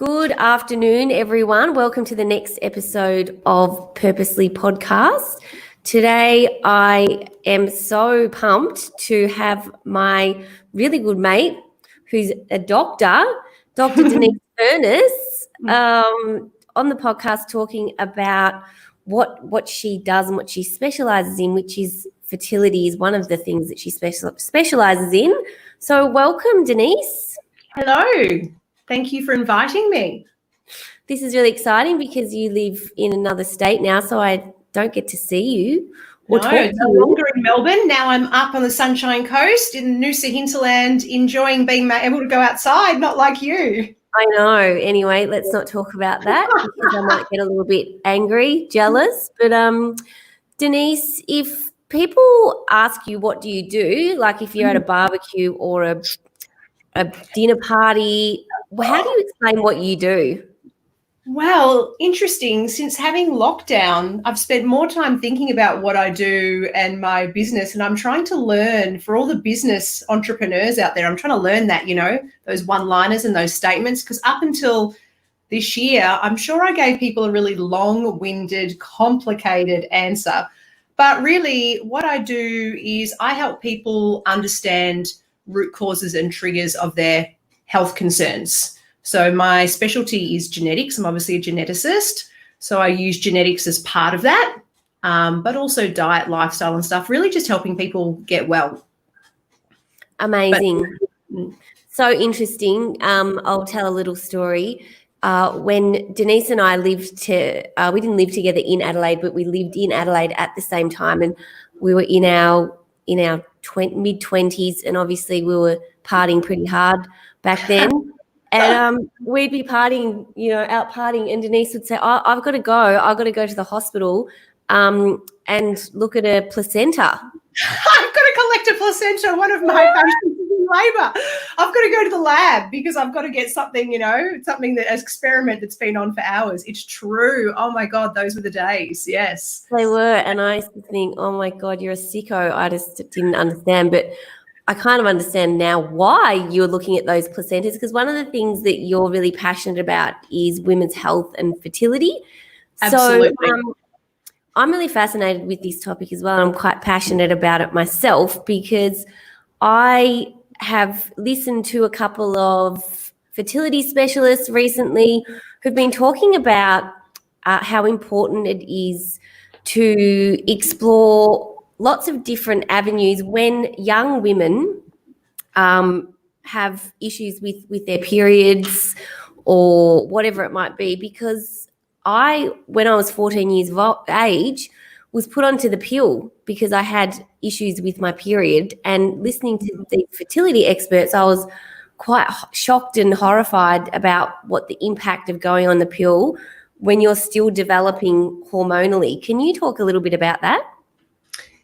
Good afternoon, everyone. Welcome to the next episode of Purposely Podcast. Today, I am so pumped to have my really good mate, who's a doctor, Dr. Denise Furness, on the podcast talking about what she does and what she specialises in, which is fertility is one of the things that she specialises in. So welcome, Denise. Hello. Thank you for inviting me. This is really exciting because you live in another state now, so I don't get to see you or talk to you. No longer in Melbourne. Now I'm up on the Sunshine Coast in Noosa hinterland, enjoying being able to go outside, not like you. I know. Anyway, let's not talk about that because I might get a little bit angry, jealous. But Denise, if people ask you what do you do, like if you're at a barbecue or a dinner party, how do you explain what you do? Well, interesting. Since having lockdown, I've spent more time thinking about what I do and my business, and I'm trying to learn for all the business entrepreneurs out there. I'm trying to learn that, those one-liners and those statements, because up until this year, I'm sure I gave people a really long-winded, complicated answer. But really, what I do is I help people understand root causes and triggers of their health concerns. So my specialty is genetics. I'm obviously a geneticist. So I use genetics as part of that, but also diet, lifestyle and stuff, really just helping people get well. Amazing. So interesting. I'll tell a little story. When Denise and I we didn't live together in Adelaide, but we lived in Adelaide at the same time, and we were in our mid-20s, and obviously we were partying pretty hard back then. And we'd be partying, out partying, and Denise would say, I've got to go to the hospital and look at a placenta. I've got to collect a placenta. One of my patients is in labour. I've got to go to the lab because I've got to get something, something that an experiment that's been on for hours. It's true. Oh my God, those were the days. Yes. They were. And I used to think, oh my God, you're a sicko. I just didn't understand. But I kind of understand now why you're looking at those placentas, because one of the things that you're really passionate about is women's health and fertility. Absolutely. So I'm really fascinated with this topic as well. I'm quite passionate about it myself because I have listened to a couple of fertility specialists recently who've been talking about how important it is to explore lots of different avenues when young women have issues with their periods or whatever it might be, because when I was 14 years of age, was put onto the pill because I had issues with my period. And listening to the fertility experts, I was quite shocked and horrified about what the impact of going on the pill when you're still developing hormonally. Can you talk a little bit about that?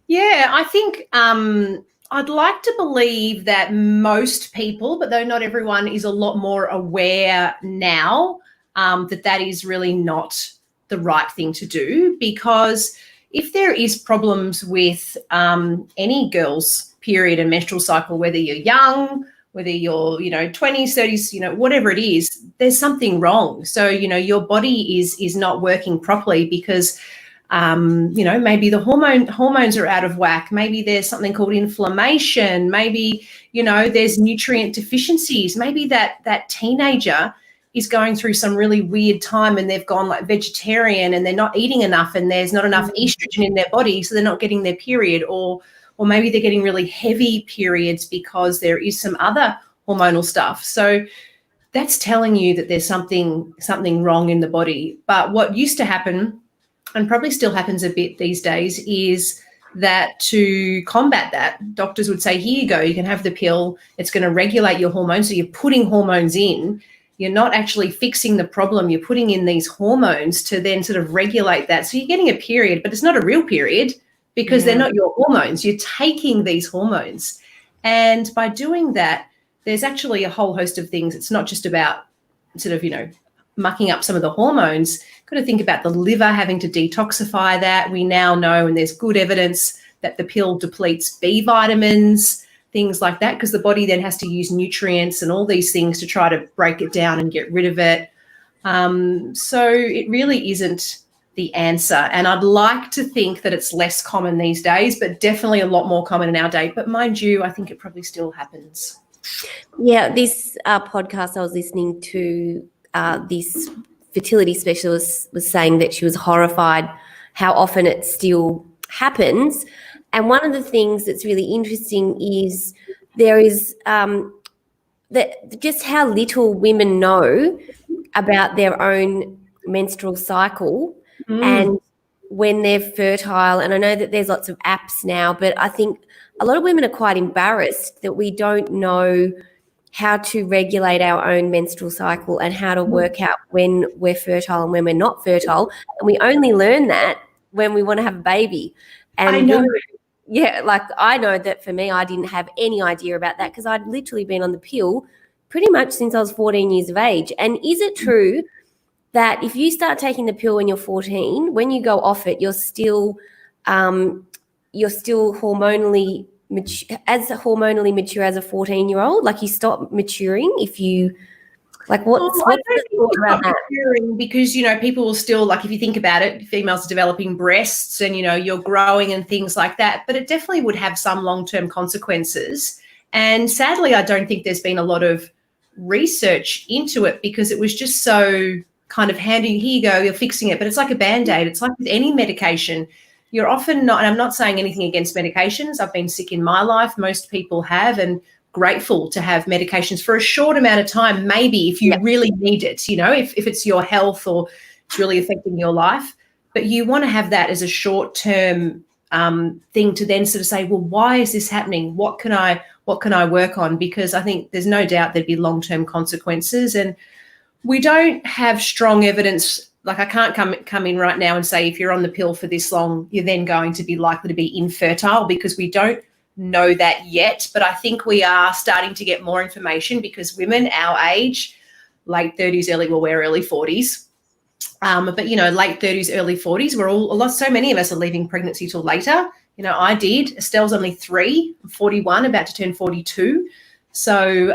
Yeah, I think I'd like to believe that most people, but though not everyone, is a lot more aware now that is really not the right thing to do, because if there is problems with any girl's period and menstrual cycle, whether you're young, whether you're 20s, 30s, whatever it is, there's something wrong. So your body is not working properly because maybe the hormones are out of whack. Maybe there's something called inflammation. Maybe there's nutrient deficiencies. Maybe that teenager is going through some really weird time and they've gone like vegetarian and they're not eating enough and there's not enough estrogen in their body, so they're not getting their period, or maybe they're getting really heavy periods because there is some other hormonal stuff. So that's telling you that there's something wrong in the body. But what used to happen, and probably still happens a bit these days, is that to combat that, doctors would say, here you go, you can have the pill, it's going to regulate your hormones. So you're putting hormones in. You're not actually fixing the problem. You're putting in these hormones to then sort of regulate that. So you're getting a period, but it's not a real period because they're not your hormones. You're taking these hormones. And by doing that, there's actually a whole host of things. It's not just about sort of, mucking up some of the hormones. Got to think about the liver having to detoxify that. We now know, and there's good evidence that the pill depletes B vitamins, things like that, because the body then has to use nutrients and all these things to try to break it down and get rid of it. So it really isn't the answer. And I'd like to think that it's less common these days, but definitely a lot more common in our day. But mind you, I think it probably still happens. Yeah, this podcast I was listening to, this fertility specialist was saying that she was horrified how often it still happens. And one of the things that's really interesting is there is that just how little women know about their own menstrual cycle and when they're fertile. And I know that there's lots of apps now, but I think a lot of women are quite embarrassed that we don't know how to regulate our own menstrual cycle and how to work out when we're fertile and when we're not fertile. And we only learn that when we want to have a baby. And I know. Yeah, like I know that for me, I didn't have any idea about that because I'd literally been on the pill pretty much since I was 14 years of age. And is it true that if you start taking the pill when you're 14, when you go off it, you're still hormonally mature as a 14-year-old? Like you stop maturing if you what's I don't the think thought it's around not that? maturing because, people will still, like if you think about it, females are developing breasts and, you're growing and things like that, but it definitely would have some long-term consequences. And sadly, I don't think there's been a lot of research into it because it was just so kind of handy. Here you go, you're fixing it, but it's like a Band-Aid. It's like with any medication. You're often not, and I'm not saying anything against medications. I've been sick in my life. Most people have, and grateful to have medications for a short amount of time, maybe if you really need it, if it's your health or it's really affecting your life. But you want to have that as a short-term thing to then sort of say, well, why is this happening? What can I work on? Because I think there's no doubt there'd be long-term consequences. And we don't have strong evidence. Like I can't come in right now and say if you're on the pill for this long, you're then going to be likely to be infertile because we don't know that yet. But I think we are starting to get more information because women our age, late 30s, we're early 40s. But, late 30s, early 40s, so many of us are leaving pregnancy till later. I did. Estelle's only 3, 41, about to turn 42. So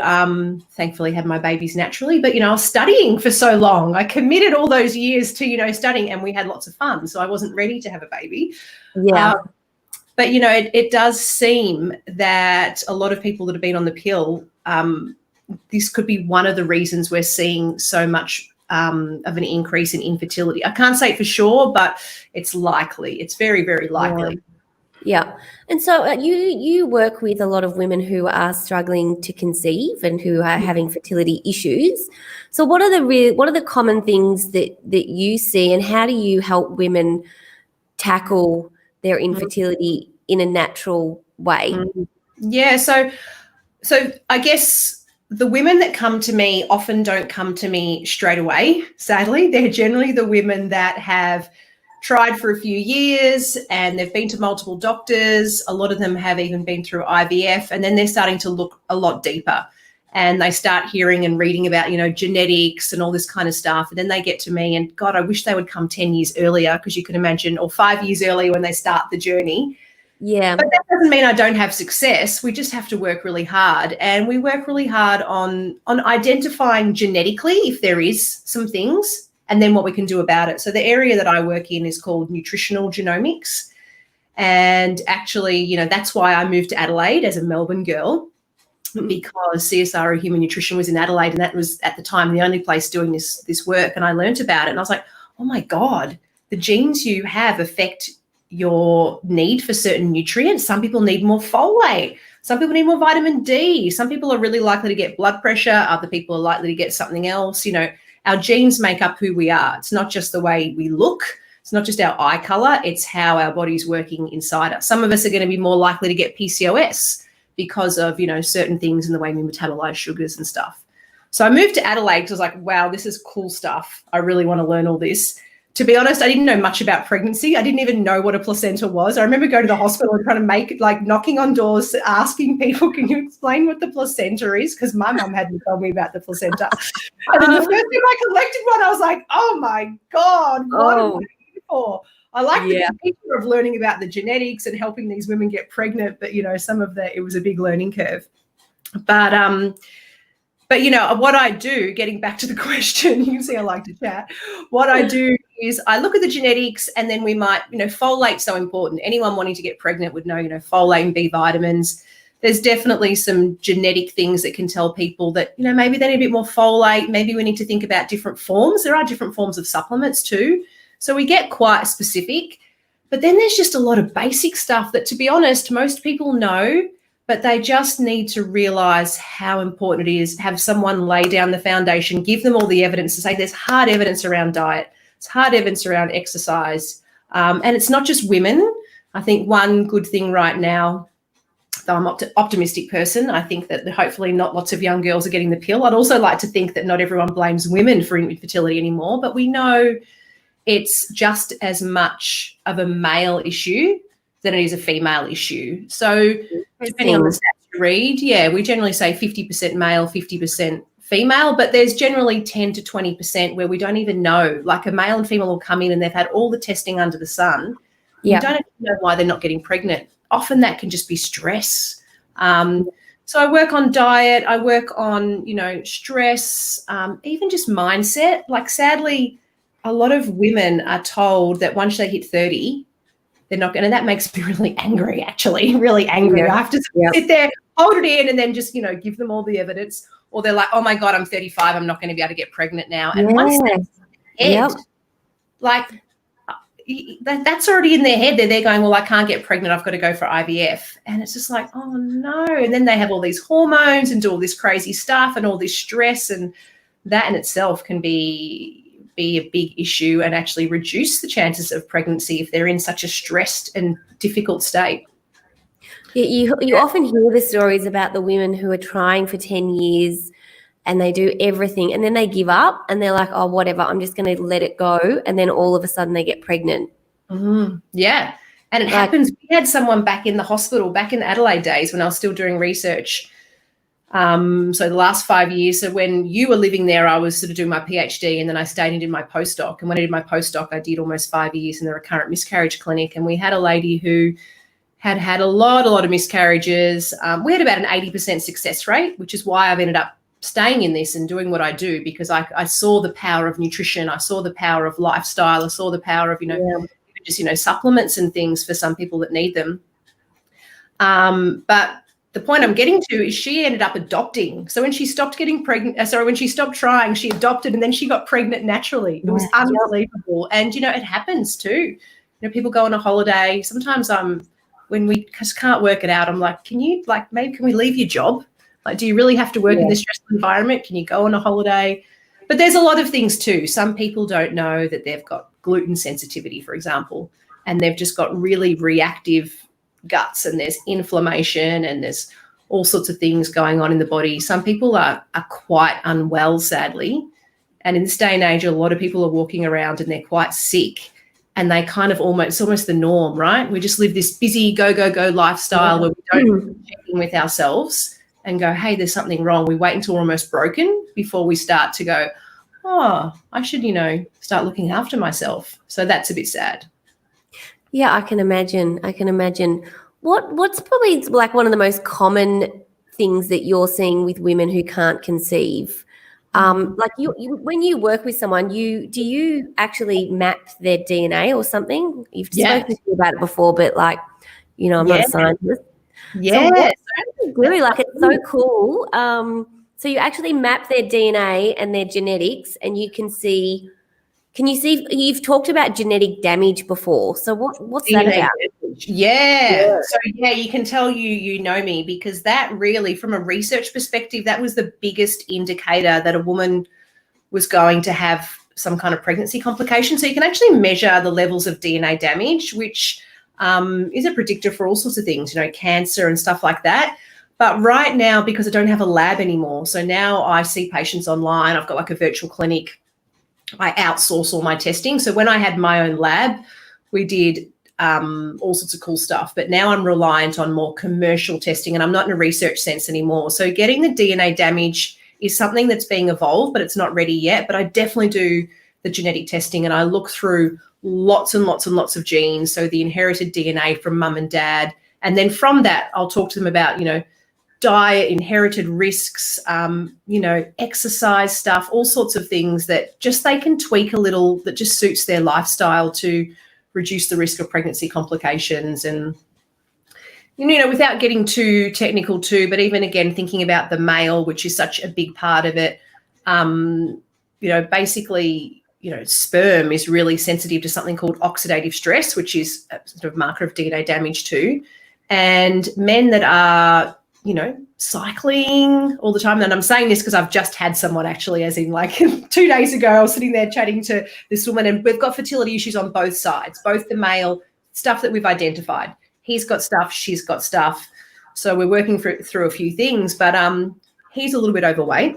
thankfully had my babies naturally. But, I was studying for so long. I committed all those years to, studying, and we had lots of fun. So I wasn't ready to have a baby. Yeah. But, it does seem that a lot of people that have been on the pill, this could be one of the reasons we're seeing so much of an increase in infertility. I can't say for sure, but it's likely. It's very, very likely. Yeah. And so you work with a lot of women who are struggling to conceive and who are having fertility issues. So what are the common things that you see, and how do you help women tackle their infertility in a natural way? Yeah, so I guess the women that come to me often don't come to me straight away, sadly. They're generally the women that have tried for a few years and they've been to multiple doctors. A lot of them have even been through IVF, and then they're starting to look a lot deeper. And they start hearing and reading about, genetics and all this kind of stuff. And then they get to me and, God, I wish they would come 10 years earlier, because you can imagine, or 5 years earlier when they start the journey. Yeah. But that doesn't mean I don't have success. We just have to work really hard. And we work really hard on identifying genetically if there is some things, and then what we can do about it. So the area that I work in is called Nutritional Genomics. And actually, that's why I moved to Adelaide as a Melbourne girl, because CSR Human Nutrition was in Adelaide, and that was at the time the only place doing this work. And I learned about it, and I was like, oh my God, the genes you have affect your need for certain nutrients. Some people need more folate. Some people need more vitamin D. Some people are really likely to get blood pressure. Other people are likely to get something else. Our genes make up who we are. It's not just the way we look. It's not just our eye color. It's how our body's working inside us. Some of us are going to be more likely to get PCOS because of, certain things in the way we metabolize sugars and stuff. So I moved to Adelaide because I was like, wow, this is cool stuff. I really want to learn all this. To be honest, I didn't know much about pregnancy. I didn't even know what a placenta was. I remember going to the hospital and trying to knocking on doors, asking people, can you explain what the placenta is? Because my mum hadn't told me about the placenta. And then the first time I collected one, I was like, oh my God, what am I here for? I like the picture of learning about the genetics and helping these women get pregnant, but, some of it was a big learning curve. But But, what I do, getting back to the question, you can see I like to chat. What I do is I look at the genetics, and then we might, folate's so important. Anyone wanting to get pregnant would know, folate and B vitamins. There's definitely some genetic things that can tell people that, maybe they need a bit more folate. Maybe we need to think about different forms. There are different forms of supplements too. So we get quite specific. But then there's just a lot of basic stuff that, to be honest, most people know, but they just need to realise how important it is. Have someone lay down the foundation, give them all the evidence to say there's hard evidence around diet. It's hard evidence around exercise. And it's not just women. I think one good thing right now, though I'm an optimistic person, I think that hopefully not lots of young girls are getting the pill. I'd also like to think that not everyone blames women for infertility anymore, but we know it's just as much of a male issue than it is a female issue. So depending on the stats you read, we generally say 50% male, 50% female, but there's generally 10 to 20% where we don't even know. Like a male and female will come in and they've had all the testing under the sun. You don't even know why they're not getting pregnant. Often that can just be stress. So I work on diet. I work on, stress, even just mindset. Like sadly, a lot of women are told that once they hit 30, they're not going to. That makes me really angry, actually, really angry. I have to sit there, hold it in, and then just, give them all the evidence. Or they're like, oh, my God, I'm 35. I'm not going to be able to get pregnant now. And once that's in their head, like that's already in their head. They're going, well, I can't get pregnant. I've got to go for IVF. And it's just like, oh, no. And then they have all these hormones and do all this crazy stuff and all this stress. And that in itself can be a big issue and actually reduce the chances of pregnancy if they're in such a stressed and difficult state. You often hear the stories about the women who are trying for 10 years and they do everything and then they give up and they're like, oh, whatever, I'm just going to let it go. And then all of a sudden they get pregnant. Mm-hmm. Yeah. And it happens. We had someone back in the hospital, back in the Adelaide days when I was still doing research. So the last 5 years, so when you were living there, I was sort of doing my PhD and then I stayed and did my postdoc. And when I did my postdoc, I did almost 5 years in the recurrent miscarriage clinic. And we had a lady who had a lot of miscarriages. We had about an 80% success rate, which is why I've ended up staying in this and doing what I do, because I saw the power of nutrition. I saw the power of lifestyle. I saw the power of, just, supplements and things for some people that need them. But the point I'm getting to is she ended up adopting. So when she stopped getting pregnant, when she stopped trying, she adopted and then she got pregnant naturally. It was unbelievable. And, it happens too. People go on a holiday. Sometimes when we just can't work it out, I'm like, maybe can we leave your job? Like, do you really have to work in this stressful environment? Can you go on a holiday? But there's a lot of things too. Some people don't know that they've got gluten sensitivity, for example, and they've just got really reactive guts and there's inflammation and there's all sorts of things going on in the body. Some people are quite unwell, sadly. And in this day and age, a lot of people are walking around and they're quite sick and they kind of it's almost the norm, right? We just live this busy go lifestyle where we don't check in with ourselves and go, hey, there's something wrong. We wait until we're almost broken before we start to go, oh, I should, start looking after myself. So that's a bit sad. Yeah, I can imagine. What's probably like one of the most common things that you're seeing with women who can't conceive? Like you when you work with someone, do you actually map their DNA or something? You've spoken to me about it before, but I'm not a scientist. Yeah. So it's so cool. So you actually map their DNA and their genetics, and you can see. Can you see? You've talked about genetic damage before. So what's that about? Yeah. So you can tell you know me, because that really, from a research perspective, that was the biggest indicator that a woman was going to have some kind of pregnancy complication. So you can actually measure the levels of DNA damage, which is a predictor for all sorts of things, cancer and stuff like that. But right now, because I don't have a lab anymore, so now I see patients online. I've got like a virtual clinic. I outsource all my testing. So when I had my own lab, we did all sorts of cool stuff. But now I'm reliant on more commercial testing and I'm not in a research sense anymore. So getting the DNA damage is something that's being evolved, but it's not ready yet. But I definitely do the genetic testing and I look through lots and lots and lots of genes. So the inherited DNA from mum and dad. And then from that, I'll talk to them about, diet, inherited risks, exercise stuff, all sorts of things that just they can tweak a little that just suits their lifestyle to reduce the risk of pregnancy complications. And, without getting too technical too, but even again, thinking about the male, which is such a big part of it, basically, sperm is really sensitive to something called oxidative stress, which is a sort of marker of DNA damage too. And men that are, cycling all the time, and I'm saying this because I've just had someone actually, as in like 2 days ago, I was sitting there chatting to this woman, and we've got fertility issues on both sides, both the male stuff that we've identified. He's got stuff, she's got stuff. So we're working through a few things, but he's a little bit overweight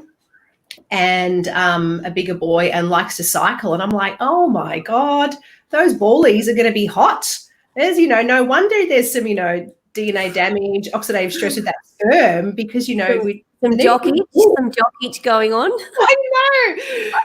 and a bigger boy and likes to cycle. And I'm like, oh my God, those ballies are going to be hot. There's, no wonder there's some, DNA damage, oxidative stress with that sperm, because, some jockey going on. I know.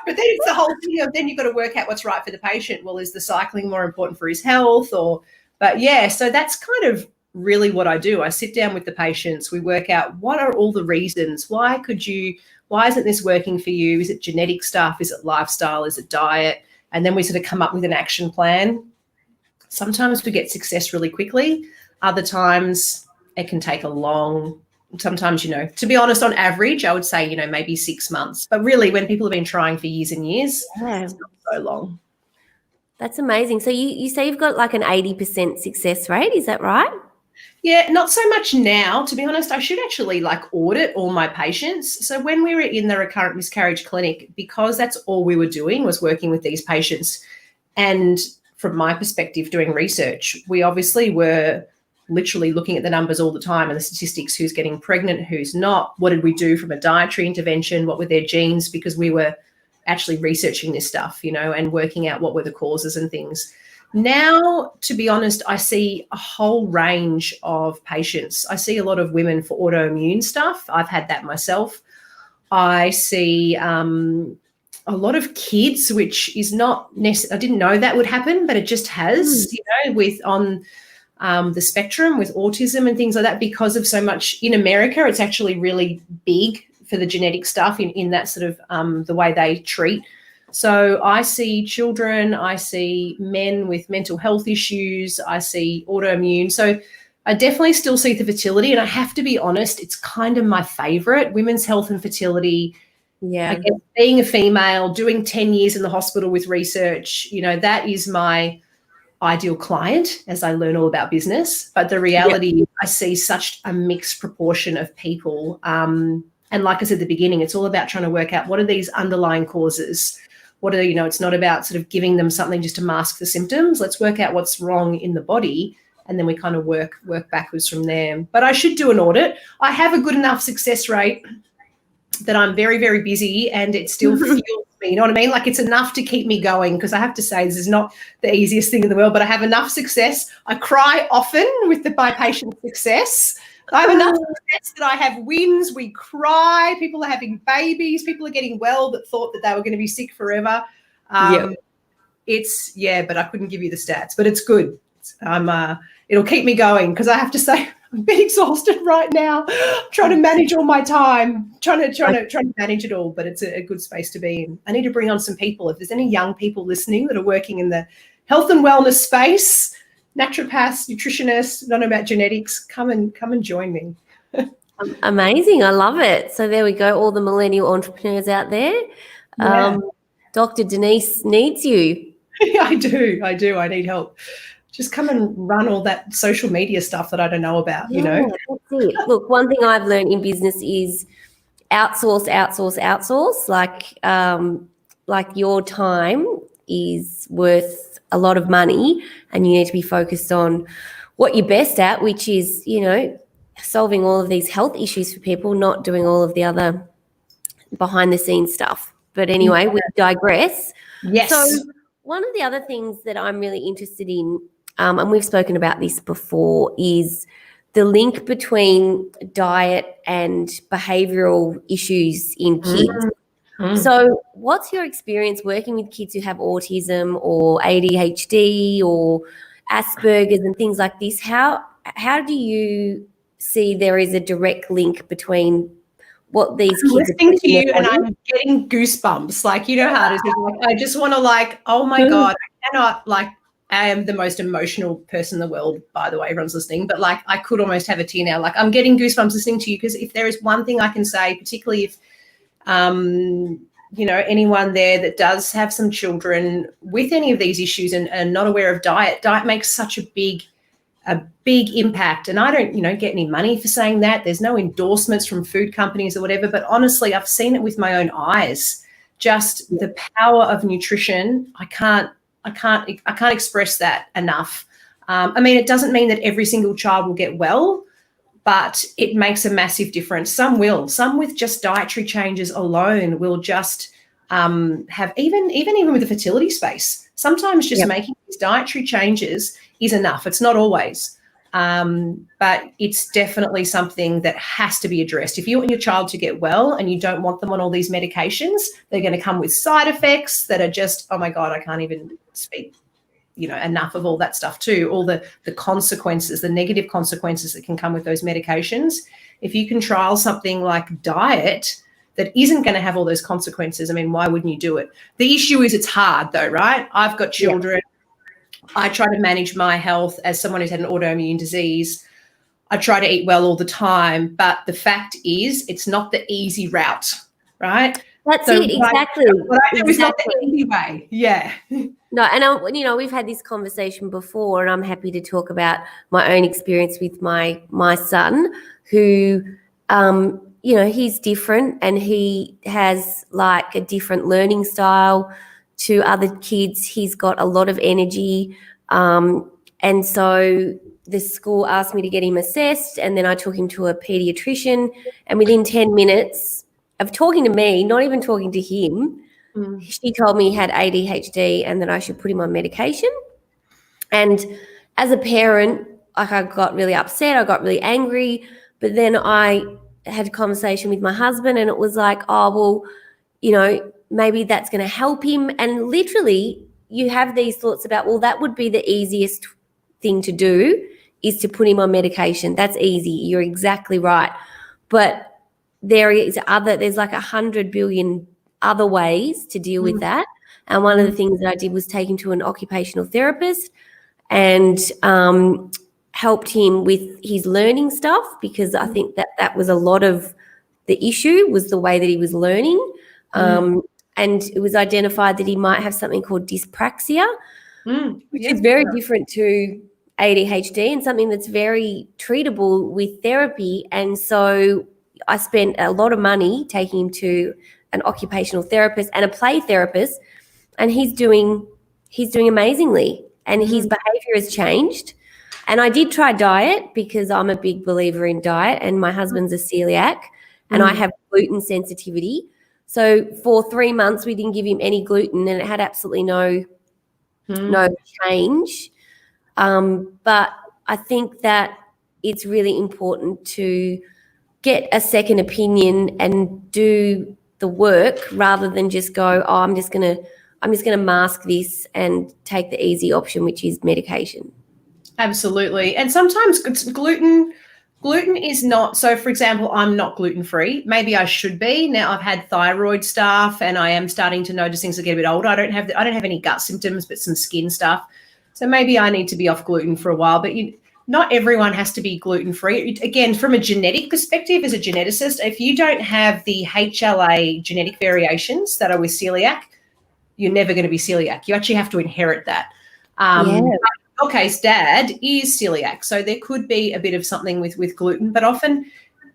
But then it's the whole thing of then you've got to work out what's right for the patient. Well, is the cycling more important for his health? So that's kind of really what I do. I sit down with the patients. We work out what are all the reasons. Why isn't this working for you? Is it genetic stuff? Is it lifestyle? Is it diet? And then we sort of come up with an action plan. Sometimes we get success really quickly. Other times it can take sometimes, to be honest, on average, I would say, maybe 6 months. But really, when people have been trying for years and years, it's not so long. That's amazing. So you say you've got like an 80% success rate. Is that right? Yeah, not so much now. To be honest, I should actually audit all my patients. So when we were in the recurrent miscarriage clinic, because that's all we were doing was working with these patients, and from my perspective, doing research, we obviously were literally looking at the numbers all the time and the statistics, who's getting pregnant, who's not, what did we do from a dietary intervention, what were their genes, because we were actually researching this stuff, and working out what were the causes and things. Now, to be honest, I see a whole range of patients. I see a lot of women for autoimmune stuff. I've had that myself. I see a lot of kids, which is not necessarily, I didn't know that would happen, but it just has, with on the spectrum with autism and things like that, because of so much in America. It's actually really big for the genetic stuff in that sort of the way they treat. So I see children, I see men with mental health issues, I see autoimmune. So I definitely still see the fertility, and I have to be honest, it's kind of my favorite, women's health and fertility. Yeah. I guess being a female, doing 10 years in the hospital with research, that is my ideal client as I learn all about business. But the reality is I see such a mixed proportion of people. And like I said at the beginning, it's all about trying to work out what are these underlying causes. What are, it's not about sort of giving them something just to mask the symptoms. Let's work out what's wrong in the body, and then we kind of work backwards from there. But I should do an audit. I have a good enough success rate that I'm very, very busy, and it still fuels me. You know what I mean? Like, it's enough to keep me going, because I have to say this is not the easiest thing in the world, but I have enough success. I cry often with my patient success. I have enough success that I have wins. We cry. People are having babies. People are getting well that thought that they were going to be sick forever. But I couldn't give you the stats, but it's good. It'll keep me going, because I have to say I'm a bit exhausted right now, trying to manage all my time, trying to manage it all. But it's a good space to be in. I need to bring on some people. If there's any young people listening that are working in the health and wellness space, naturopaths, nutritionists, don't know about genetics, come and join me. Amazing. I love it. So there we go. All the millennial entrepreneurs out there. Yeah. Dr. Denise needs you. Yeah, I do. I need help. Just come and run all that social media stuff that I don't know about, That's it. Look, one thing I've learned in business is outsource. Like your time is worth a lot of money, and you need to be focused on what you're best at, which is, solving all of these health issues for people, not doing all of the other behind the scenes stuff. But anyway, we digress. Yes. So one of the other things that I'm really interested in, and we've spoken about this before, is the link between diet and behavioural issues in kids. So what's your experience working with kids who have autism or ADHD or Asperger's and things like this? How do you see there is a direct link between what these I'm kids are listening to putting in you their and body. I'm getting goosebumps. Like, you know how it is. It's like, I just want to like, oh my God, I cannot like, I am the most emotional person in the world, by the way, everyone's listening, but like I could almost have a tear now. Like I'm getting goosebumps listening to you, because if there is one thing I can say, particularly if, you know, anyone there that does have some children with any of these issues and not aware of diet makes such a big impact. And I don't, you know, get any money for saying that. There's no endorsements from food companies or whatever, but honestly, I've seen it with my own eyes. Just the power of nutrition. I can't express that enough. I mean, it doesn't mean that every single child will get well, but it makes a massive difference. Some will. Some with just dietary changes alone will just have even with the fertility space. Sometimes just making these dietary changes is enough. It's not always, but it's definitely something that has to be addressed. If you want your child to get well and you don't want them on all these medications, they're going to come with side effects that are just, oh my God, I can't even speak, you know, enough of all that stuff too, all the consequences, the negative consequences that can come with those medications. If you can trial something like diet that isn't going to have all those consequences, I mean, why wouldn't you do it? The issue is it's hard though, right? I've got children. I try to manage my health as someone who's had an autoimmune disease. I try to eat well all the time, but the fact is it's not the easy route, right? That's it, exactly. What I do is not the easy way. Yeah. No, and you know, we've had this conversation before, and I'm happy to talk about my own experience with my son, who, you know, he's different and he has like a different learning style to other kids. He's got a lot of energy, and so the school asked me to get him assessed, and then I took him to a pediatrician, and within 10 minutes of talking to me, not even talking to him, she told me he had ADHD and that I should put him on medication. And as a parent, like, I got really upset, I got really angry, but then I had a conversation with my husband, and it was like, oh, well, you know, maybe that's going to help him. And literally you have these thoughts about, well, that would be the easiest thing to do, is to put him on medication. That's easy. You're exactly right. But there's like 100 billion other ways to deal with that. And one of the things that I did was take him to an occupational therapist and helped him with his learning stuff, because I think that was a lot of the issue, was the way that he was learning. And it was identified that he might have something called dyspraxia, which is very different to ADHD and something that's very treatable with therapy. And so I spent a lot of money taking him to an occupational therapist and a play therapist, and he's doing amazingly, and his behavior has changed. And I did try diet, because I'm a big believer in diet, and my husband's a celiac and I have gluten sensitivity. So for 3 months we didn't give him any gluten, and it had absolutely no change. But I think that it's really important to get a second opinion and do the work, rather than just go, oh, I'm just gonna mask this and take the easy option, which is medication. Absolutely. And sometimes gluten is not, so for example, I'm not gluten-free. Maybe I should be. Now I've had thyroid stuff and I am starting to notice things that get a bit older. I don't have any gut symptoms, but some skin stuff. So maybe I need to be off gluten for a while, but not everyone has to be gluten-free. Again, from a genetic perspective, as a geneticist, if you don't have the HLA genetic variations that are with celiac, you're never going to be celiac. You actually have to inherit that. In your case, Dad is celiac, so there could be a bit of something with gluten. But often,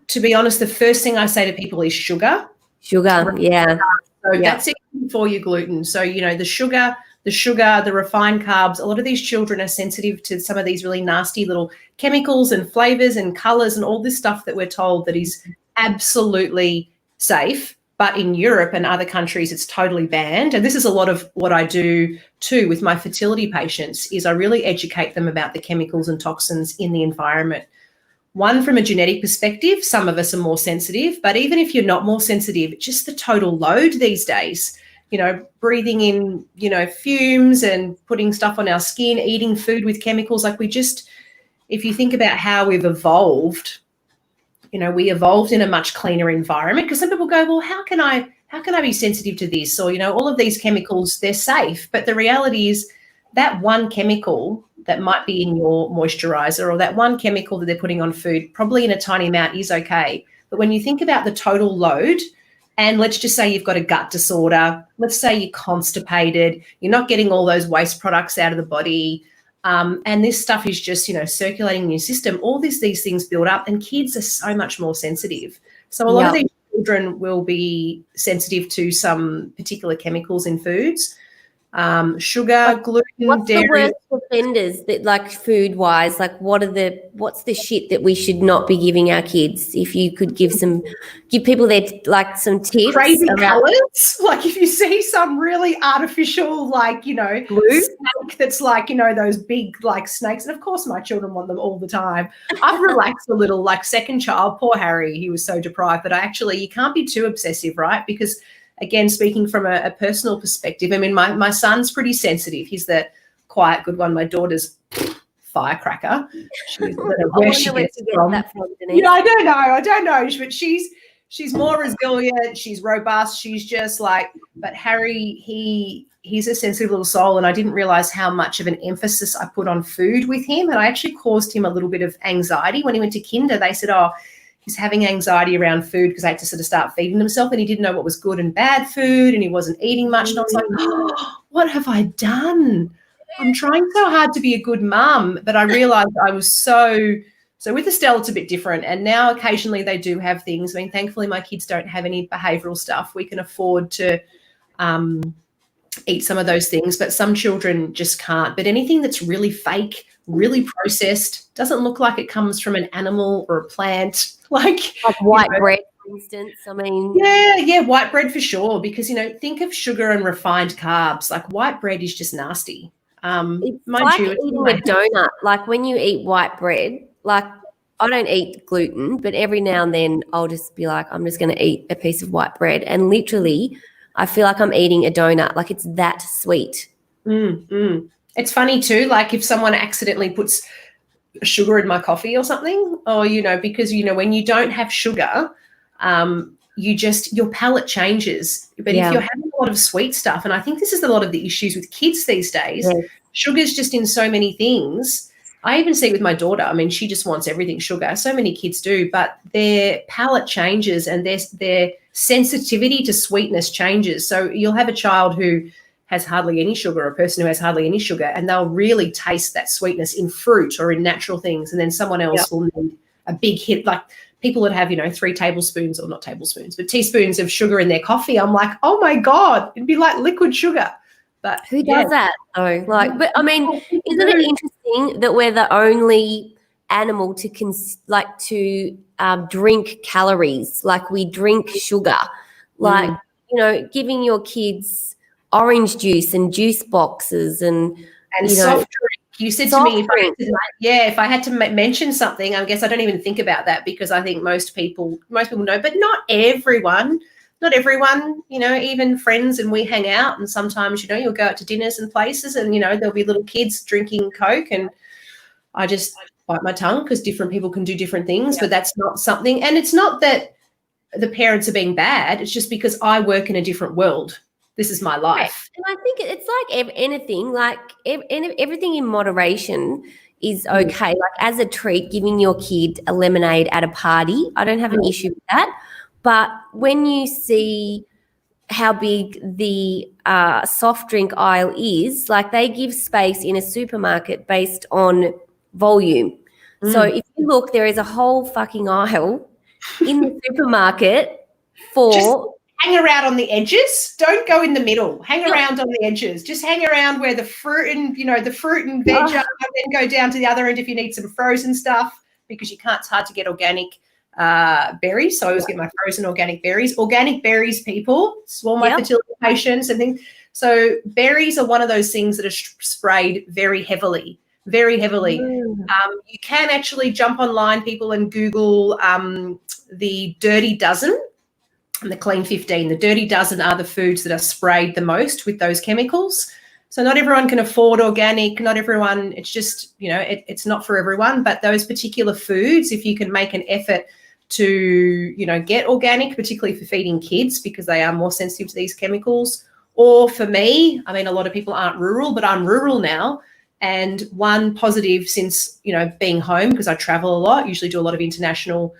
to be honest, the first thing I say to people is sugar. Sugar, yeah. So that's it for your gluten. So, you know, the sugar, the refined carbs, a lot of these children are sensitive to some of these really nasty little chemicals and flavors and colors and all this stuff that we're told that is absolutely safe. But in Europe and other countries, it's totally banned. And this is a lot of what I do too with my fertility patients, is I really educate them about the chemicals and toxins in the environment. One, from a genetic perspective, some of us are more sensitive, but even if you're not more sensitive, just the total load these days, you know, breathing in, you know, fumes and putting stuff on our skin, eating food with chemicals, like if you think about how we've evolved we evolved in a much cleaner environment, because some people go, well, how can I be sensitive to this? Or, all of these chemicals, they're safe. But the reality is that one chemical that might be in your moisturizer, or that one chemical that they're putting on food, probably in a tiny amount, is okay. But when you think about the total load, and let's just say you've got a gut disorder, let's say you're constipated, you're not getting all those waste products out of the body, and this stuff is just, circulating in your system, all these things build up, and kids are so much more sensitive. So a lot of these children will be sensitive to some particular chemicals in foods. Sugar, gluten, what's dairy. The worst offenders that, like, food wise, like what's the shit that we should not be giving our kids? If you could give people some tips. Crazy colours. Like if you see some really artificial, glue snake that's those big snakes. And of course my children want them all the time. I've relaxed a little, second child, poor Harry, he was so deprived. But you can't be too obsessive, right? Because again, speaking from a personal perspective, I mean, my son's pretty sensitive. He's the quiet, good one. My daughter's firecracker. She's where she gets from. That from, Denise. I don't know. But she's more resilient. She's robust. She's just but Harry, he's a sensitive little soul, and I didn't realize how much of an emphasis I put on food with him, and I actually caused him a little bit of anxiety. When he went to kinder, they said, he's having anxiety around food because I had to sort of start feeding himself, and he didn't know what was good and bad food, and he wasn't eating much. And I was like, what have I done? I'm trying so hard to be a good mum, but I realized I was so with Estelle, it's a bit different. And now occasionally they do have things. I mean, thankfully my kids don't have any behavioural stuff. We can afford to eat some of those things, but some children just can't. But anything that's really fake, really processed, doesn't look like it comes from an animal or a plant, like white bread, for instance. I mean, yeah, white bread for sure. Because think of sugar and refined carbs. Like white bread is just nasty. It's like eating a donut. Like when you eat white bread, like I don't eat gluten, but every now and then I'll just be like, I'm just going to eat a piece of white bread, and literally I feel like I'm eating a donut. Like it's that sweet. It's funny too, like if someone accidentally puts sugar in my coffee or something, or, because, when you don't have sugar, your palate changes. But if you're having a lot of sweet stuff, and I think this is a lot of the issues with kids these days, sugar's just in so many things. I even see it with my daughter. I mean, she just wants everything sugar. So many kids do, but their palate changes and their sensitivity to sweetness changes. So you'll have a child who has hardly any sugar, or a person who has hardly any sugar, and they'll really taste that sweetness in fruit or in natural things. And then someone else will need a big hit, like people that have, 3 tablespoons, or not tablespoons, but teaspoons of sugar in their coffee. I'm like, oh my God, it'd be like liquid sugar. But who does that? Oh, but I mean, isn't it interesting that we're the only animal to drink calories? Like we drink sugar, giving your kids orange juice and juice boxes and soft drink. You said to me, if I had to mention something, I guess I don't even think about that, because I think most people know, but not everyone. Not everyone, even friends, and we hang out, and sometimes, you'll go out to dinners and places, and, there'll be little kids drinking Coke, and I just bite my tongue, because different people can do different things, but that's not something, and it's not that the parents are being bad, it's just because I work in a different world. This is my life. And I think it's like anything, like everything in moderation is okay. Like as a treat, giving your kid a lemonade at a party, I don't have an issue with that. But when you see how big the soft drink aisle is, like they give space in a supermarket based on volume. So if you look, there is a whole fucking aisle in the supermarket for... Just hang around on the edges. Don't go in the middle. Hang around on the edges. Just hang around where the fruit and, the fruit and veg are, and then go down to the other end if you need some frozen stuff, because it's hard to get organic berries. So I always get my frozen organic berries. Organic berries, people, all my fertility patients and things. So berries are one of those things that are sprayed very heavily, very heavily. You can actually jump online, people, and Google the Dirty Dozen and the Clean 15. The Dirty Dozen are the foods that are sprayed the most with those chemicals. So not everyone can afford organic. Not everyone, it's just, it's not for everyone. But those particular foods, if you can make an effort to, get organic, particularly for feeding kids because they are more sensitive to these chemicals. Or for me, I mean, a lot of people aren't rural, but I'm rural now. And one positive since, being home, because I travel a lot, usually do a lot of international,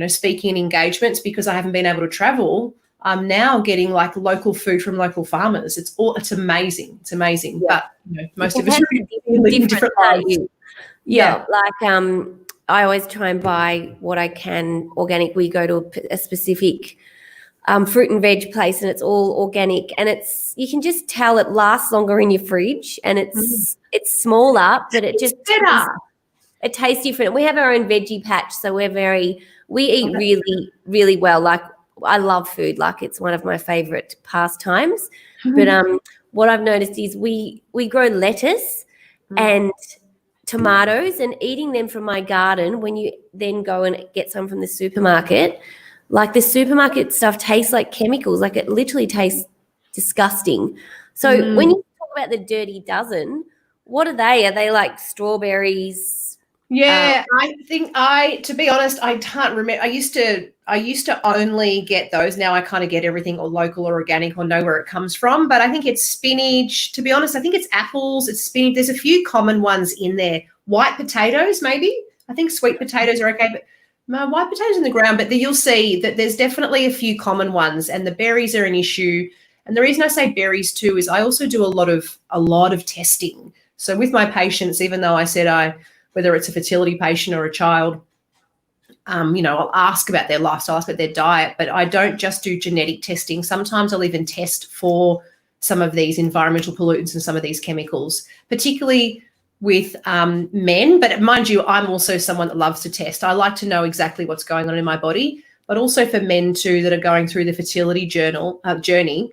speaking and engagements, because I haven't been able to travel. I'm now getting like local food from local farmers. It's amazing. It's amazing. Yeah. But, most of us are living different lives. Yeah. Like, I always try and buy what I can organic. We go to a specific fruit and veg place, and it's all organic, and you can just tell it lasts longer in your fridge, and it's smaller, but it just better. It tastes different. We have our own veggie patch, so we eat really, really well. Like, I love food. Like, it's one of my favorite pastimes. But what I've noticed is we grow lettuce and tomatoes, and eating them from my garden, when you then go and get some from the supermarket, like the supermarket stuff tastes like chemicals. Like, it literally tastes disgusting. So when you talk about the dirty dozen, what are they? Are they like strawberries? Yeah, I think to be honest, I can't remember. I used to only get those. Now I kind of get everything or local or organic or know where it comes from. But I think it's spinach. To be honest, I think it's apples, it's spinach. There's a few common ones in there. White potatoes, maybe. I think sweet potatoes are okay, but no, white potatoes in the ground. But you'll see that there's definitely a few common ones, and the berries are an issue. And the reason I say berries too is I also do a lot of testing. So with my patients, even though I said whether it's a fertility patient or a child, I'll ask about their lifestyle, ask about their diet, but I don't just do genetic testing. Sometimes I'll even test for some of these environmental pollutants and some of these chemicals, particularly with men. But mind you, I'm also someone that loves to test. I like to know exactly what's going on in my body, but also for men too that are going through the fertility journey,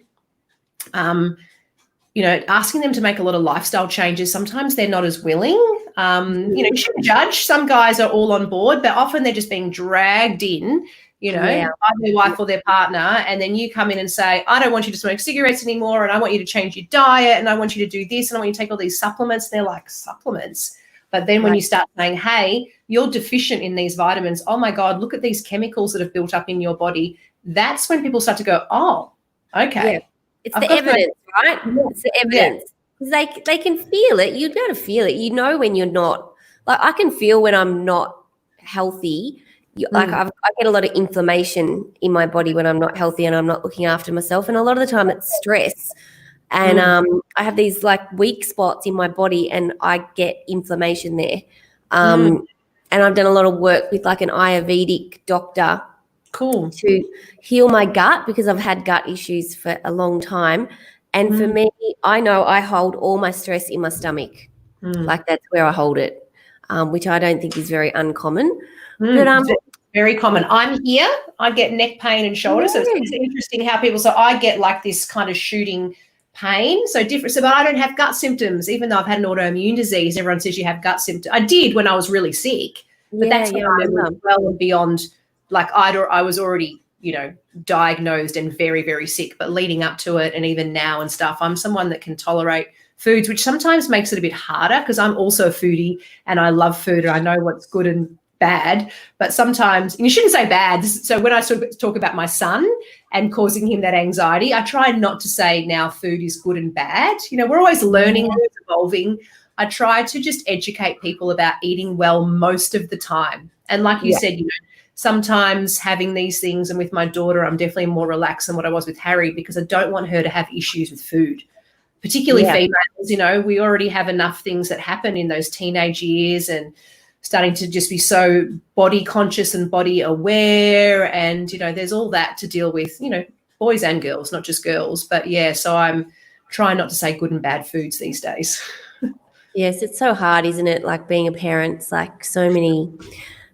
asking them to make a lot of lifestyle changes. Sometimes they're not as willing. You shouldn't judge. Some guys are all on board, but often they're just being dragged in, by their wife or their partner. And then you come in and say, I don't want you to smoke cigarettes anymore, and I want you to change your diet, and I want you to do this, and I want you to take all these supplements. They're like, supplements? But then when you start saying, hey, you're deficient in these vitamins, oh my God, look at these chemicals that have built up in your body. That's when people start to go, oh, okay. Yeah. It's the evidence, right? It's the evidence. Because they can feel it. You'd be able to feel it. You know when you're not. Like, I can feel when I'm not healthy. Like, I get a lot of inflammation in my body when I'm not healthy and I'm not looking after myself. And a lot of the time it's stress. And I have these like weak spots in my body, and I get inflammation there. And I've done a lot of work with like an Ayurvedic doctor. Cool. To heal my gut, because I've had gut issues for a long time. And for me, I know I hold all my stress in my stomach. Like, that's where I hold it, which I don't think is very uncommon. But very common. I'm here. I get neck pain and shoulder. So it's interesting how people. So I get like this kind of shooting pain. So different. So, but I don't have gut symptoms, even though I've had an autoimmune disease. Everyone says you have gut symptoms. I did when I was really sick, but that's when I was well and beyond. Like, I was already, diagnosed and very, very sick, but leading up to it and even now and stuff, I'm someone that can tolerate foods, which sometimes makes it a bit harder because I'm also a foodie and I love food and I know what's good and bad. But sometimes, and you shouldn't say bad. So when I talk about my son and causing him that anxiety, I try not to say now food is good and bad. We're always learning, we're evolving. I try to just educate people about eating well most of the time. And like you said, sometimes having these things, and with my daughter, I'm definitely more relaxed than what I was with Harry, because I don't want her to have issues with food, particularly females. We already have enough things that happen in those teenage years and starting to just be so body conscious and body aware. And, there's all that to deal with, boys and girls, not just girls. But, so I'm trying not to say good and bad foods these days. Yes, it's so hard, isn't it? Like, being a parent, it's like so many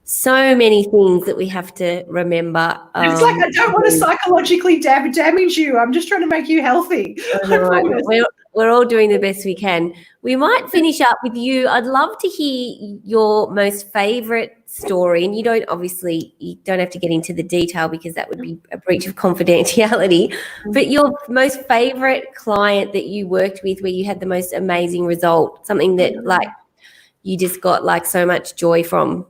things that we have to remember. It's like, I don't want to psychologically damage you. I'm just trying to make you healthy. We're all doing the best we can. We might finish up with you. I'd love to hear your most favorite story. And you don't have to get into the detail because that would be a breach of confidentiality. But your most favorite client that you worked with, where you had the most amazing result, something that like you just got like so much joy from.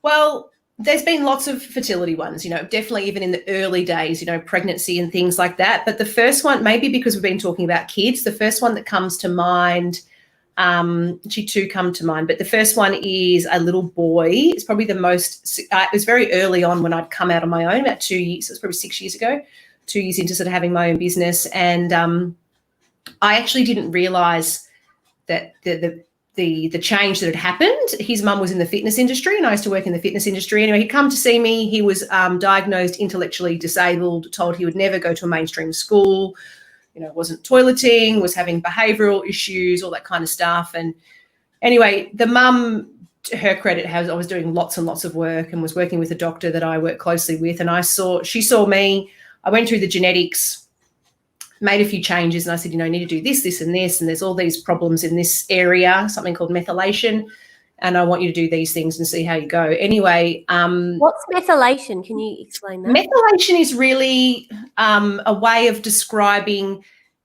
Well, There's been lots of fertility ones, definitely even in the early days, pregnancy and things like that. But the first one, maybe because we've been talking about kids, the first one that comes to mind, actually two come to mind, but the first one is a little boy. It's probably the most, it was very early on when I'd come out on my own, about 2 years, it was probably 6 years ago, 2 years into sort of having my own business. And I actually didn't realise that the change that had happened. His mum was in the fitness industry and I used to work in the fitness industry. Anyway, he'd come to see me. He was diagnosed intellectually disabled, told he would never go to a mainstream school, wasn't toileting, was having behavioural issues, all that kind of stuff. And anyway, the mum, to her credit, I was doing lots and lots of work and was working with a doctor that I work closely with. And she saw me. I went through the genetics, made a few changes, and I said, you need to do this, this, and this, and there's all these problems in this area, something called methylation, and I want you to do these things and see how you go. Anyway. What's methylation? Can you explain that? Methylation is really a way of describing,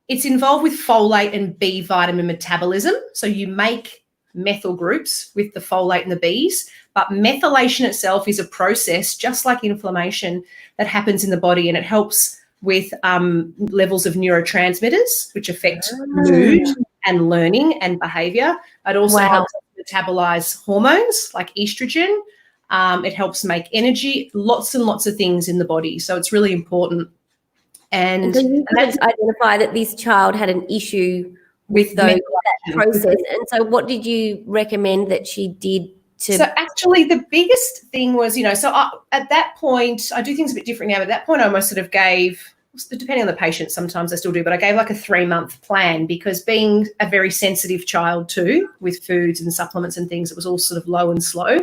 it's involved with folate and B vitamin metabolism. So you make methyl groups with the folate and the Bs, but methylation itself is a process, just like inflammation, that happens in the body, and it helps with levels of neurotransmitters, which affect mood and learning and behavior. It also helps metabolize hormones like estrogen. It helps make energy, lots and lots of things in the body. So it's really important. And so you could identify that this child had an issue with that process. And so what did you recommend that she did? So actually the biggest thing was, at that point, I do things a bit different now, but at that point I almost sort of gave, depending on the patient, sometimes I still do, but I gave like a 3-month plan, because being a very sensitive child too, with foods and supplements and things, it was all sort of low and slow.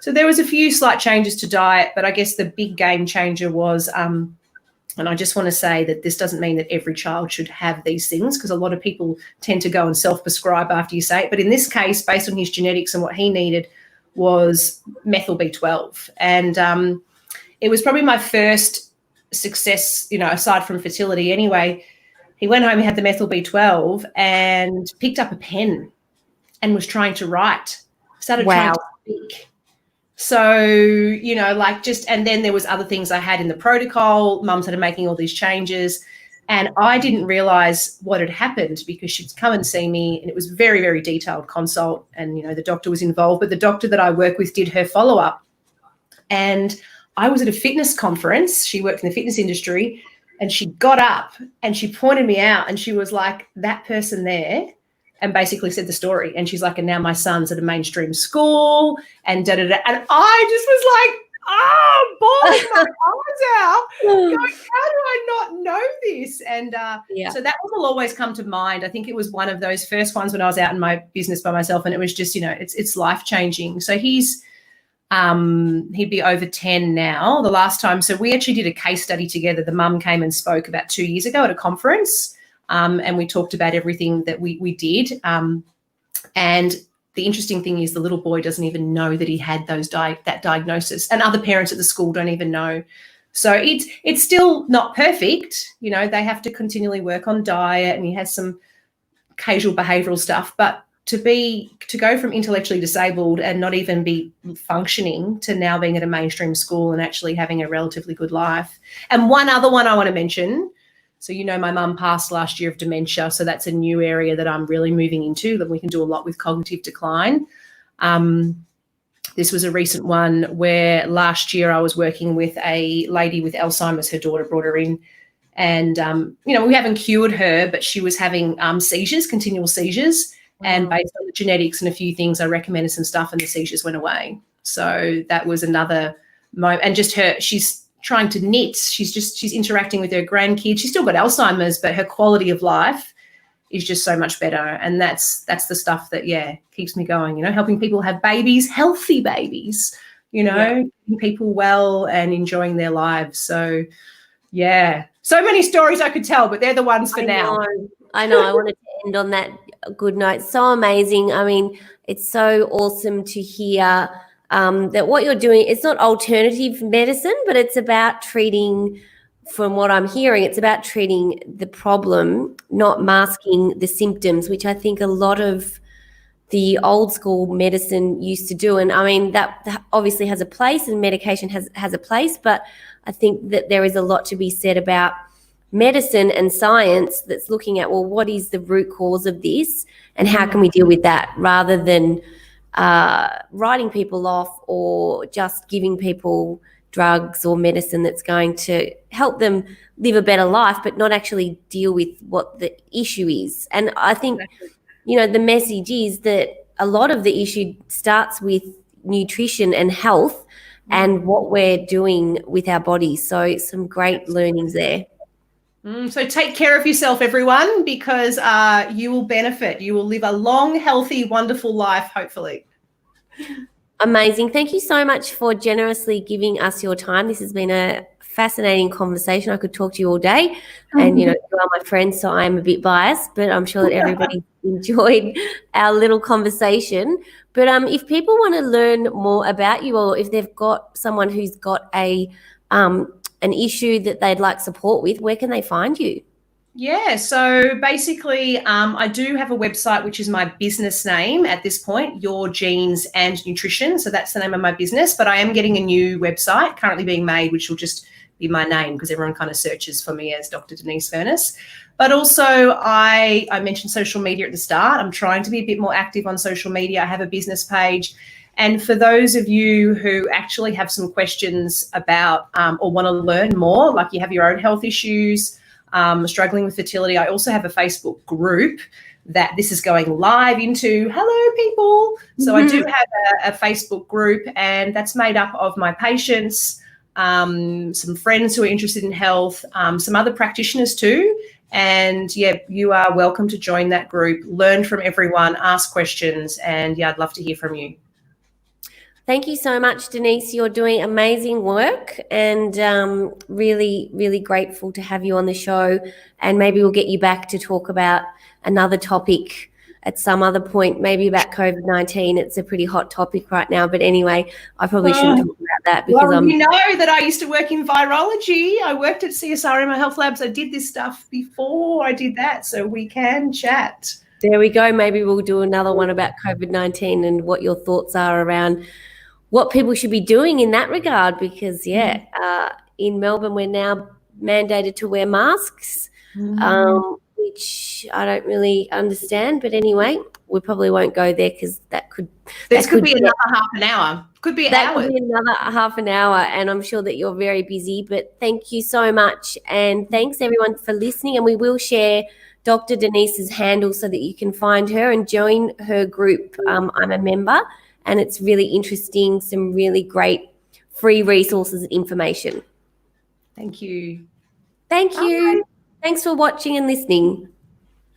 So there was a few slight changes to diet, but I guess the big game changer was, and I just want to say that this doesn't mean that every child should have these things, because a lot of people tend to go and self-prescribe after you say it. But in this case, based on his genetics and what he needed, was methyl B12. And it was probably my first success, aside from fertility anyway. He went home, he had the methyl B12 and picked up a pen and was trying to write, started trying to speak. So, and then there was other things I had in the protocol. Mum started making all these changes, and I didn't realize what had happened, because she'd come and see me, and it was very, very detailed consult, and, the doctor was involved, but the doctor that I work with did her follow-up. And I was at a fitness conference. She worked in the fitness industry, and she got up and she pointed me out, and she was like, that person there, and basically said the story. And she's like, and now my son's at a mainstream school, and da-da-da. And I just was like, bawling my eyes out, going, how do I not know this? And so that one will always come to mind. I think it was one of those first ones when I was out in my business by myself, and it was just, it's life-changing. So he'd be over 10 now the last time. So we actually did a case study together. The mum came and spoke about 2 years ago at a conference, and we talked about everything that we did. And the interesting thing is the little boy doesn't even know that he had that diagnosis, and other parents at the school don't even know. So it's still not perfect. They have to continually work on diet, and he has some occasional behavioural stuff. But to go from intellectually disabled and not even be functioning to now being at a mainstream school and actually having a relatively good life. And one other one I want to mention. So, my mum passed last year of dementia. So that's a new area that I'm really moving into, that we can do a lot with cognitive decline. This was a recent one where last year I was working with a lady with Alzheimer's. Her daughter brought her in, and, we haven't cured her, but she was having seizures, continual seizures. Wow. And based on the genetics and a few things, I recommended some stuff, and the seizures went away. So that was another moment. And just she's trying to knit. She's interacting with her grandkids. She's still got Alzheimer's, but her quality of life is just so much better. And that's the stuff that, keeps me going, helping people have babies, healthy babies, keeping people well and enjoying their lives. So, so many stories I could tell, but they're the ones for now. I know. I wanted to end on that good note. So amazing. I mean, it's so awesome to hear that what you're doing, it's not alternative medicine, but it's about treating, from what I'm hearing, it's about treating the problem, not masking the symptoms, which I think a lot of the old school medicine used to do. And I mean, that obviously has a place, and medication has a place, but I think that there is a lot to be said about medicine and science that's looking at, well, what is the root cause of this and how can we deal with that, rather than writing people off or just giving people drugs or medicine that's going to help them live a better life, but not actually deal with what the issue is. And I think, the message is that a lot of the issue starts with nutrition and health and what we're doing with our bodies. So some great learnings there. So take care of yourself, everyone, because you will benefit. You will live a long, healthy, wonderful life, hopefully. Amazing. Thank you so much for generously giving us your time. This has been a fascinating conversation. I could talk to you all day, and you are my friend, so I'm a bit biased, but I'm sure that everybody enjoyed our little conversation. But if people want to learn more about you, or if they've got someone who's got an issue that they'd like support with, where can they find you? Yeah, so basically I do have a website, which is my business name at this point, Your Genes and Nutrition. So that's the name of my business, but I am getting a new website currently being made, which will just be my name, because everyone kind of searches for me as Dr. Denise Furness. But also I mentioned social media at the start. I'm trying to be a bit more active on social media. I have a business page. And for those of you who actually have some questions about or want to learn more, like you have your own health issues, struggling with fertility, I also have a Facebook group that this is going live into. Hello, people. So I do have a Facebook group, and that's made up of my patients, some friends who are interested in health, some other practitioners too. And yeah, you are welcome to join that group, learn from everyone, ask questions, and yeah, I'd love to hear from you. Thank you so much, Denise. You're doing amazing work, and really, really grateful to have you on the show. And maybe we'll get you back to talk about another topic at some other point, maybe about COVID-19. It's a pretty hot topic right now. But anyway, I probably shouldn't talk about that because you know that I used to work in virology. I worked at CSIRO Health Labs. I did this stuff before I did that, so we can chat. There we go. Maybe we'll do another one about COVID-19 and what your thoughts are around what people should be doing in that regard, because in Melbourne we're now mandated to wear masks, which I don't really understand, but anyway, we probably won't go there because that could be another half an hour, could be another half an hour, and I'm sure that you're very busy. But thank you so much, and thanks everyone for listening, and we will share Dr. Denise's handle so that you can find her and join her group. I'm a member, and it's really interesting, some really great free resources and information. Thank you. Thank you. Thanks for watching and listening.